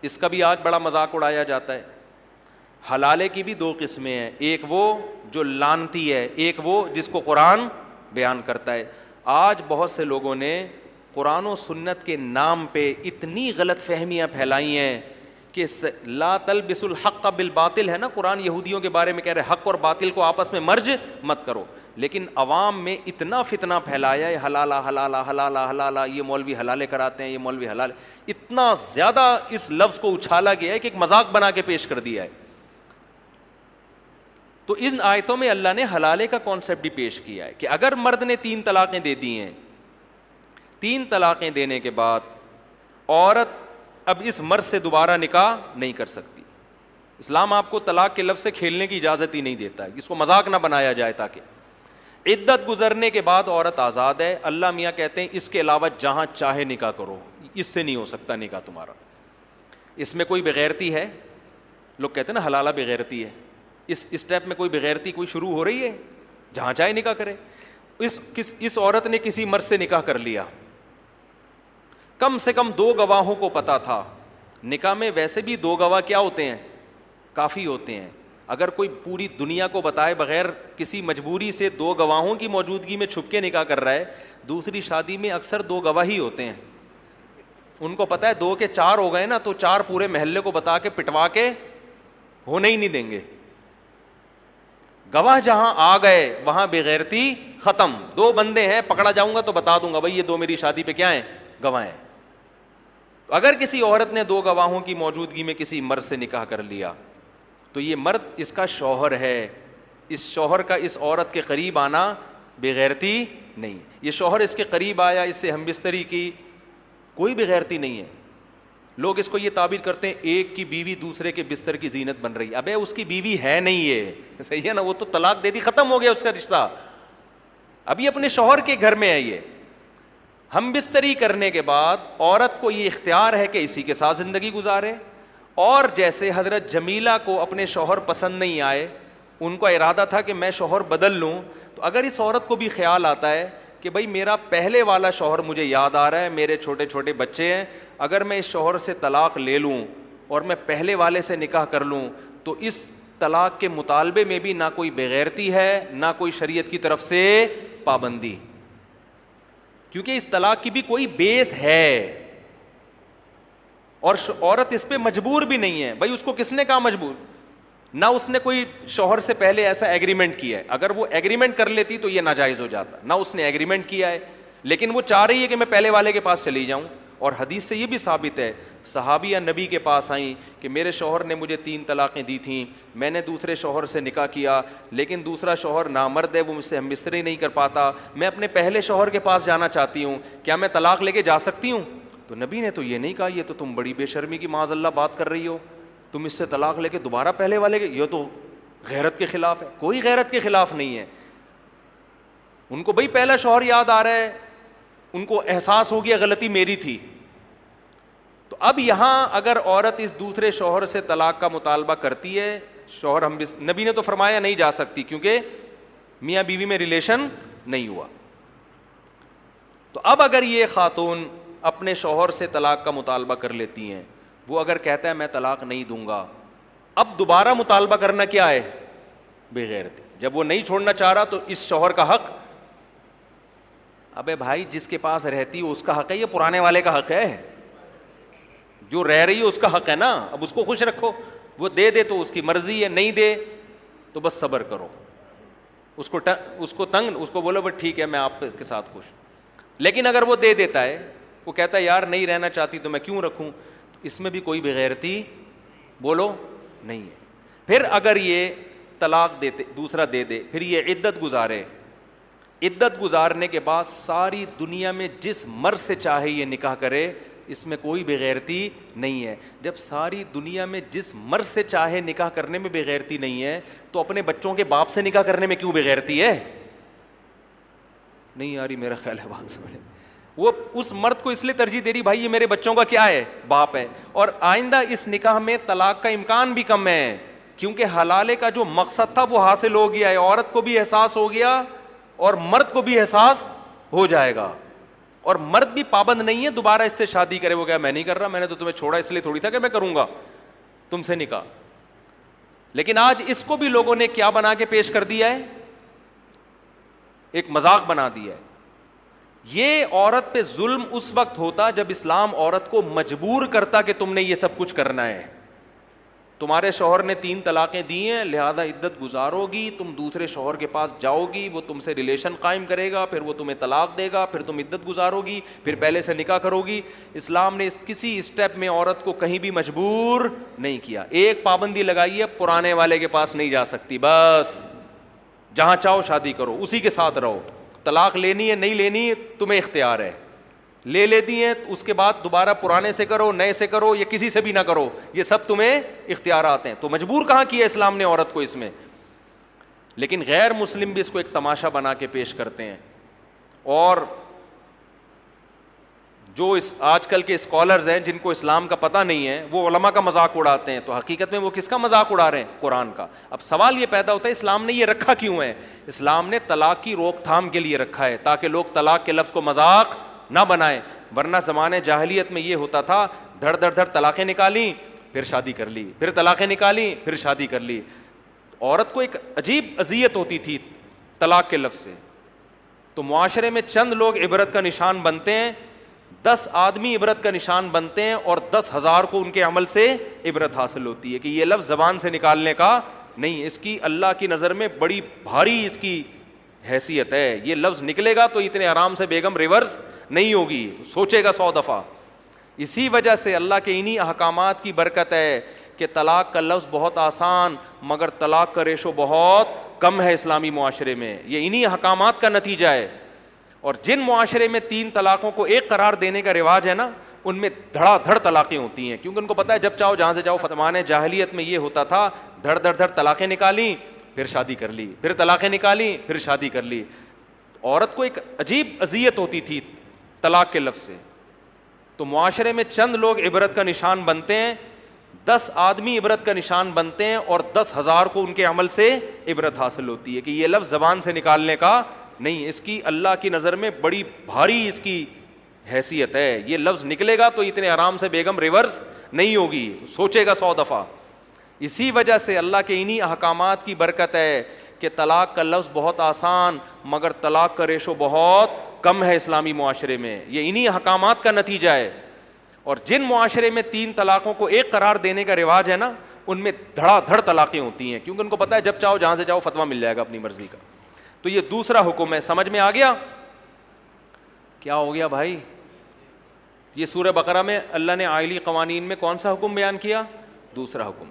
اس کا بھی آج بڑا مذاق اڑایا جاتا ہے. حلالے کی بھی دو قسمیں ہیں, ایک وہ جو لعنتی ہے, ایک وہ جس کو قرآن بیان کرتا ہے. آج بہت سے لوگوں نے قرآن و سنت کے نام پہ اتنی غلط فہمیاں پھیلائی ہیں کہ لا تلبس الحق بالباطل ہے نا, قرآن یہودیوں کے بارے میں کہہ رہے حق اور باطل کو آپس میں مرج مت کرو, لیکن عوام میں اتنا فتنہ پھیلایا ہے حلالہ حلالہ حلالہ حلالہ, یہ مولوی حلالے کراتے ہیں, یہ مولوی حلال, اتنا زیادہ اس لفظ کو اچھالا گیا ہے کہ ایک مذاق بنا کے پیش کر دیا ہے. تو ان آیتوں میں اللہ نے حلالے کا کانسیپٹ بھی پیش کیا ہے کہ اگر مرد نے 3 طلاقیں دے دی ہیں, 3 طلاقیں دینے کے بعد عورت اب اس مرد سے دوبارہ نکاح نہیں کر سکتی. اسلام آپ کو طلاق کے لفظ سے کھیلنے کی اجازت ہی نہیں دیتا ہے, اس کو مذاق نہ بنایا جائے. تاکہ عدت گزرنے کے بعد عورت آزاد ہے. اللہ میاں کہتے ہیں اس کے علاوہ جہاں چاہے نکاح کرو, اس سے نہیں ہو سکتا نکاح تمہارا. اس میں کوئی بغیرتی ہے؟ لوگ کہتے ہیں نا حلالہ بغیرتی ہے, اس اسٹیپ میں کوئی بغیرتی کوئی شروع ہو رہی ہے؟ جہاں چاہے نکاح کرے. اس عورت نے کسی مرد سے نکاح کر لیا, کم سے کم 2 گواہوں کو پتا تھا. نکاح میں ویسے بھی 2 گواہ کیا ہوتے ہیں؟ کافی ہوتے ہیں. اگر کوئی پوری دنیا کو بتائے بغیر کسی مجبوری سے 2 گواہوں کی موجودگی میں چھپ کے نکاح کر رہا ہے, دوسری شادی میں اکثر 2 گواہ ہی ہوتے ہیں. ان کو پتا ہے 2 کے 4 ہو گئے نا تو 4 پورے محلے کو بتا کے پٹوا کے ہونے ہی نہیں دیں گے. گواہ جہاں آ گئے وہاں بغیرتی ختم. 2 بندے ہیں, پکڑا جاؤں گا تو بتا دوں گا بھائی یہ 2 میری شادی پہ کیا ہیں؟ گواہ ہیں. اگر کسی عورت نے 2 گواہوں کی موجودگی میں کسی مرد سے نکاح کر لیا تو یہ مرد اس کا شوہر ہے. اس شوہر کا اس عورت کے قریب آنا بغیرتی نہیں. یہ شوہر اس کے قریب آیا, اس سے ہم بستری کی, کوئی بغیرتی نہیں ہے. لوگ اس کو یہ تعبیر کرتے ہیں ایک کی بیوی دوسرے کے بستر کی زینت بن رہی. ابے اس کی بیوی ہے نہیں, یہ صحیح ہے نا, وہ تو طلاق دے دی, ختم ہو گیا اس کا رشتہ. ابھی اپنے شوہر کے گھر میں ہے. یہ ہم بستری کرنے کے بعد عورت کو یہ اختیار ہے کہ اسی کے ساتھ زندگی گزارے. اور جیسے حضرت جمیلہ کو اپنے شوہر پسند نہیں آئے, ان کا ارادہ تھا کہ میں شوہر بدل لوں, تو اگر اس عورت کو بھی خیال آتا ہے کہ بھائی میرا پہلے والا شوہر مجھے یاد آ رہا ہے, میرے چھوٹے چھوٹے بچے ہیں, اگر میں اس شوہر سے طلاق لے لوں اور میں پہلے والے سے نکاح کر لوں تو اس طلاق کے مطالبے میں بھی نہ کوئی بغیرتی ہے نہ کوئی شریعت کی طرف سے پابندی, کیونکہ اس طلاق کی بھی کوئی بیس ہے اور عورت اس پہ مجبور بھی نہیں ہے. بھائی اس کو کس نے کہا مجبور؟ نہ اس نے کوئی شوہر سے پہلے ایسا ایگریمنٹ کیا ہے. اگر وہ ایگریمنٹ کر لیتی تو یہ ناجائز ہو جاتا, نہ اس نے ایگریمنٹ کیا ہے, لیکن وہ چاہ رہی ہے کہ میں پہلے والے کے پاس چلی جاؤں. اور حدیث سے یہ بھی ثابت ہے, صحابیہ نبی کے پاس آئیں کہ میرے شوہر نے مجھے 3 طلاقیں دی تھیں, میں نے دوسرے شوہر سے نکاح کیا, لیکن دوسرا شوہر نامرد ہے, وہ مجھ سے ہم بستری نہیں کر پاتا, میں اپنے پہلے شوہر کے پاس جانا چاہتی ہوں, کیا میں طلاق لے کے جا سکتی ہوں؟ تو نبی نے تو یہ نہیں کہا, یہ تو تم بڑی بے شرمی کی معاذ اللہ بات کر رہی ہو, تم اس سے طلاق لے کے دوبارہ پہلے والے کے, یہ تو غیرت کے خلاف ہے. کوئی غیرت کے خلاف نہیں ہے. ان کو بھائی پہلا شوہر یاد آ رہا ہے, ان کو احساس ہو گیا غلطی میری تھی. تو اب یہاں اگر عورت اس دوسرے شوہر سے طلاق کا مطالبہ کرتی ہے, شوہر ہم نبی نے تو فرمایا نہیں جا سکتی کیونکہ میاں بیوی میں ریلیشن نہیں ہوا. تو اب اگر یہ خاتون اپنے شوہر سے طلاق کا مطالبہ کر لیتی ہیں, وہ اگر کہتا ہے میں طلاق نہیں دوں گا, اب دوبارہ مطالبہ کرنا کیا ہے؟ بغیرتی. جب وہ نہیں چھوڑنا چاہ رہا تو اس شوہر کا حق, ابے بھائی جس کے پاس رہتی ہے اس کا حق ہے, یہ پرانے والے کا حق ہے, جو رہ رہی ہے اس کا حق ہے نا. اب اس کو خوش رکھو, وہ دے دے تو اس کی مرضی ہے, نہیں دے تو بس صبر کرو. اس کو تنگ, اس کو بولو بس ٹھیک ہے میں آپ کے ساتھ خوش. لیکن اگر وہ دے دیتا ہے, وہ کہتا ہے یار نہیں رہنا چاہتی تو میں کیوں رکھوں, اس میں بھی کوئی بغیرتی بولو نہیں ہے. پھر اگر یہ طلاق دیتے دوسرا دے دے, پھر یہ عدت گزارے, عدت گزارنے کے بعد ساری دنیا میں جس مرد سے چاہے یہ نکاح کرے, اس میں کوئی بغیرتی نہیں ہے. جب ساری دنیا میں جس مرد سے چاہے نکاح کرنے میں بغیرتی نہیں ہے تو اپنے بچوں کے باپ سے نکاح کرنے میں کیوں بغیرتی ہے؟ نہیں یاری میرا خیال ہے بات سمجھے. وہ اس مرد کو اس لیے ترجیح دے رہی بھائی یہ میرے بچوں کا کیا ہے؟ باپ ہے. اور آئندہ اس نکاح میں طلاق کا امکان بھی کم ہے کیونکہ حلالے کا جو مقصد تھا وہ حاصل ہو گیا ہے. عورت کو بھی احساس ہو گیا اور مرد کو بھی احساس ہو جائے گا. اور مرد بھی پابند نہیں ہے دوبارہ اس سے شادی کرے. وہ کہا میں نہیں کر رہا, میں نے تو تمہیں چھوڑا اس لیے تھوڑی تھا کہ میں کروں گا تم سے نکاح. لیکن آج اس کو بھی لوگوں نے کیا بنا کے پیش کر دیا ہے, ایک مذاق بنا دیا ہے. یہ عورت پہ ظلم اس وقت ہوتا جب اسلام عورت کو مجبور کرتا کہ تم نے یہ سب کچھ کرنا ہے. تمہارے شوہر نے 3 طلاقیں دی ہیں, لہذا عدت گزارو گی, تم دوسرے شوہر کے پاس جاؤ گی, وہ تم سے ریلیشن قائم کرے گا, پھر وہ تمہیں طلاق دے گا, پھر تم عدت گزارو گی, پھر پہلے سے نکاح کرو گی. اسلام نے کسی اسٹیپ میں عورت کو کہیں بھی مجبور نہیں کیا. ایک پابندی لگائی ہے, پرانے والے کے پاس نہیں جا سکتی, بس جہاں چاہو شادی کرو, اسی کے ساتھ رہو. طلاق لینی ہے نہیں لینی تمہیں اختیار ہے, لے لیتی ہیں اس کے بعد دوبارہ پرانے سے کرو, نئے سے کرو, یا کسی سے بھی نہ کرو, یہ سب تمہیں اختیارات ہیں. تو مجبور کہاں کیا اسلام نے عورت کو اس میں. لیکن غیر مسلم بھی اس کو ایک تماشا بنا کے پیش کرتے ہیں. اور جو آج کل کے اسکالرز ہیں جن کو اسلام کا پتہ نہیں ہے, وہ علماء کا مذاق اڑاتے ہیں. تو حقیقت میں وہ کس کا مذاق اڑا رہے ہیں؟ قرآن کا. اب سوال یہ پیدا ہوتا ہے اسلام نے یہ رکھا کیوں ہے؟ اسلام نے طلاق کی روک تھام کے لیے رکھا ہے, تاکہ لوگ طلاق کے لفظ کو مذاق نہ بنائیں. ورنہ زمانے جاہلیت میں یہ ہوتا تھا, دھڑ دھڑ دھڑ طلاقیں نکالیں پھر شادی کر لی, پھر طلاقیں نکالیں پھر شادی کر لی. عورت کو ایک عجیب اذیت ہوتی تھی طلاق کے لفظ سے. تو معاشرے میں چند لوگ عبرت کا نشان بنتے ہیں, 10 آدمی عبرت کا نشان بنتے ہیں, اور 10,000 کو ان کے عمل سے عبرت حاصل ہوتی ہے کہ یہ لفظ زبان سے نکالنے کا نہیں, اس کی اللہ کی نظر میں بڑی بھاری اس کی حیثیت ہے. یہ لفظ نکلے گا تو اتنے آرام سے بیگم ریورس نہیں ہوگی, تو سوچے گا 100 دفعہ. اسی وجہ سے اللہ کے انہی احکامات کی برکت ہے کہ طلاق کا لفظ بہت آسان مگر طلاق کا ریشو بہت کم ہے اسلامی معاشرے میں. یہ انہی احکامات کا نتیجہ ہے. اور جن معاشرے میں 3 طلاقوں کو ایک قرار دینے کا رواج ہے نا, ان میں دھڑا دھڑ طلاقیں ہوتی ہیں, کیونکہ ان کو پتہ ہے جب چاہو جہاں سے چاہو. زمانے جاہلیت میں یہ ہوتا تھا, دھڑ دھڑ دھڑ طلاقیں نکالیں پھر شادی کر لی, پھر طلاقیں نکالیں پھر شادی کر لی. عورت کو ایک عجیب اذیت ہوتی تھی طلاق کے لفظ سے. تو معاشرے میں چند لوگ عبرت کا نشان بنتے ہیں, 10 آدمی عبرت کا نشان بنتے ہیں, اور 10,000 کو ان کے عمل سے عبرت حاصل ہوتی ہے کہ یہ لفظ زبان سے نکالنے کا نہیں, اس کی اللہ کی نظر میں بڑی بھاری اس کی حیثیت ہے. یہ لفظ نکلے گا تو اتنے آرام سے بیگم ریورس نہیں ہوگی, تو سوچے گا 100 دفعہ. اسی وجہ سے اللہ کے انہی احکامات کی برکت ہے کہ طلاق کا لفظ بہت آسان مگر طلاق کا ریشو بہت کم ہے اسلامی معاشرے میں. یہ انہی احکامات کا نتیجہ ہے. اور جن معاشرے میں 3 طلاقوں کو ایک قرار دینے کا رواج ہے نا, ان میں دھڑا دھڑ طلاقیں ہوتی ہیں, کیونکہ ان کو پتہ ہے جب چاہو جہاں سے چاہو فتویٰ مل جائے گا اپنی مرضی کا. تو یہ دوسرا حکم ہے. سمجھ میں آ گیا کیا ہو گیا بھائی؟ یہ سورہ بقرہ میں اللہ نے عائلی قوانین میں کون سا حکم بیان کیا؟ دوسرا حکم.